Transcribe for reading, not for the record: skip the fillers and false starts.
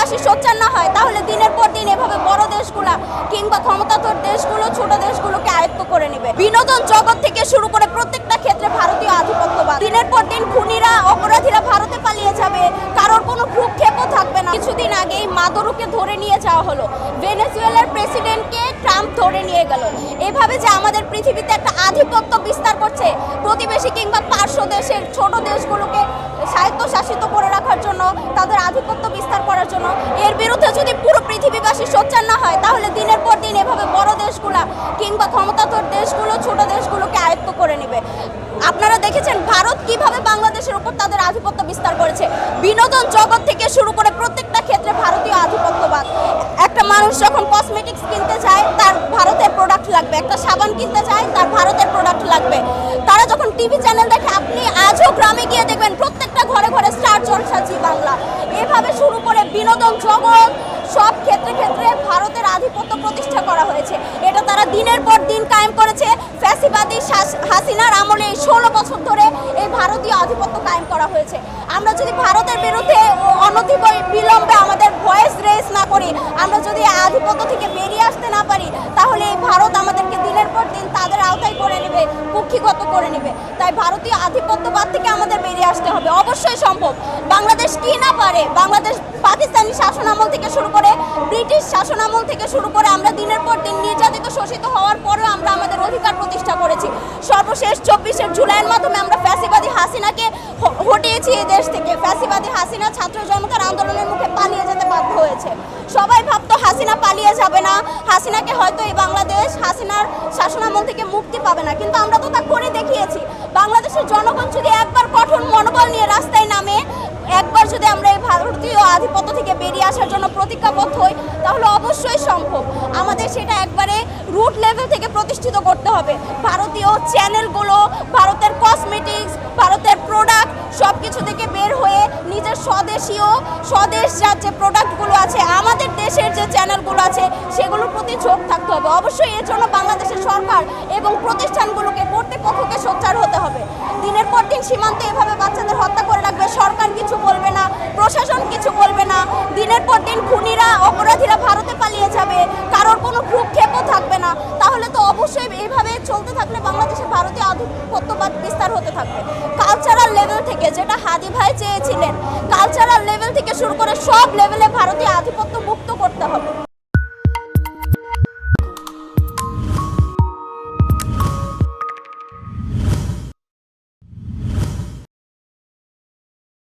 পৃথিবীবাসী সোচ্চার না হয় তাহলে দিনের পর দিন এভাবে বড় দেশগুলা কিংবা ক্ষমতাধর দেশগুলো ছোট দেশগুলোকে আয়ত্ত করে নেবে। বিনোদন জগৎ থেকে শুরু করে প্রত্যেকটা ক্ষেত্রে ভারতীয় আধিপত্যবাদ। দিনের পর দিন খুনিরা অপরাধীরা ভারতে পালিয়ে যাবে, কারোর কোনো ভ্রুক্ষেপও থাকবে না। কিছুদিন আগেই মাদুরোকে ধরে নিয়ে যাওয়া হলো, ভেনেজুয়েলার প্রেসিডেন্টকে ট্রাম্প ধরে নিয়ে গেল। এভাবে যে আমাদের পৃথিবীতে একটা আধিপত্য বিস্তার করছে, প্রতিবেশী কিংবা পার্শ্ব দেশের ছোট দেশগুলোকে স্বায়ত্তশাসিত করে রাখার জন্য, তাদের আধিপত্য বিস্তার করার জন্য, এর বিরুদ্ধে যদি পুরো পৃথিবীবাসী সোচ্চার না হয় তাহলে দিনের পর দিন এভাবে বড় দেশগুলা কিংবা ক্ষমতাধর দেশগুলো ছোট দেশগুলোকে আয়ত্ত করে নেবে। আপনারা দেখেছেন ভারত কিভাবে বাংলাদেশের উপর তাদের আধিপত্য বিস্তার করেছে। বিনোদন জগৎ থেকে শুরু করে প্রত্যেকটা ক্ষেত্রে ভারতীয় আধিপত্যবাদ। একটা মানুষ যখন কসমেটিক্স কিনতে চায় তার ভারতের প্রোডাক্ট লাগবে, একটা সাবান কিনতে চায় তার ভারতের প্রোডাক্ট লাগবে। তারা যখন টিভি চ্যানেল দেখে, আপনি আজও গ্রামে গিয়ে দেখবেন প্রত্যেকটা ঘরে ঘরে স্টার জলসা জি বাংলা। এভাবে শুরু করে বিনোদন জগৎ সব ক্ষেত্রে ক্ষেত্রে ভারতের আধিপত্য প্রতিষ্ঠা করা হয়েছে। এটা তারা দিনের পর দিন কায়েম করেছে। ফ্যাসিবাদী হাসিনার আমলে 16 বছর ধরে এই ভারতীয় আধিপত্য কায়েম করা হয়েছে। আমরা যদি ভারতের বিরুদ্ধে বিলম্বে আমাদের ভয়েস রেজ না করি, আমরা যদি আধিপত্য থেকে বেরিয়ে আসতে না পারি, তাহলে এই ভারত আমাদেরকে দিনের পর দিন তাদের আওতায় করে নেবে, কুক্ষিগত করে নেবে। তাই ভারতীয় আধিপত্যবাদ থেকে আমাদের বেরিয়ে আসতে হবে। অবশ্যই সম্ভব। বাংলাদেশ কি না পারে? বাংলাদেশ পাকিস্তানি শাসনামল থেকে শুরু করে ব্রিটিশ শাসনামল থেকে শুরু করে আমরা দিনের পর দিন নির্যাতিত শোষিত হওয়ার পরেও আমরা আমাদের অধিকার প্রতিষ্ঠা করেছি। সর্বশেষ 24শে জুলাইয়ের মাধ্যমে আমরা ফ্যাসিবাদী হাসিনাকে হটিয়েছি এই দেশ থেকে। ফ্যাসিবাদী হাসিনা ছাত্র জনতার আন্দোলনের মুখে পালিয়ে যেতে বাধ্য হয়েছে। সবাই ভাবতো হাসিনা পালিয়ে যাবে না, হাসিনাকে হয়তো এই বাংলাদেশ হাসিনার শাসনামল থেকে মুক্তি পাবে না, কিন্তু আমরা তো তা করে দেখিয়েছি। বাংলাদেশের জনগণ যদি একবার কঠোর মনোবল নিয়ে রাস্তায় নামে, একবার যদি আমরা এই ভারতীয় আধিপত্য থেকে বেরিয়ে আসার জন্য প্রতিজ্ঞাবদ্ধ হই, তাহলে অবশ্যই সম্ভব। আমাদের সেটা একবারে রুট লেভেল থেকে প্রতিষ্ঠিত করতে হবে। ভারতীয় চ্যানেলগুলো, ভারতের কসমেটিক্স, ভারতের প্রোডাক্ট সব কিছু থেকে বের হয়ে নিজের স্বদেশজাত যে প্রোডাক্টগুলো আছে, আমাদের দেশের যে চ্যানেলগুলো আছে, সেগুলোর প্রতি ঝোঁক থাকতে হবে। অবশ্যই এর জন্য বাংলাদেশের সরকার এবং প্রতিষ্ঠানগুলোকে, কর্তৃপক্ষকে সোচ্চার হতে হবে। দিনের পর দিন সীমান্তে এভাবে বাচ্চাদের হত্যা করে রাখবে, সরকার কিছু বলবে না, প্রশাসন কিছু বলবে না। দিনের পর দিন খুনিরা অপরাধীরা ভারতে পালিয়ে যাবে, কারোর কোনো ভ্রুক্ষেপও থাকবে না। তাহলে তো অবশ্যই এইভাবে চলতে থাকলে বাংলাদেশে ভারতীয় আধিপত্যবাদ বিস্তার হতে থাকবে। কালচারাল লেভেল থেকে, যেটা হাদি ভাই চেয়েছিলেন, কালচারাল লেভেল থেকে শুরু করে সব লেভেলে ভারতীয় আধিপত্য মুক্ত করতে হবে।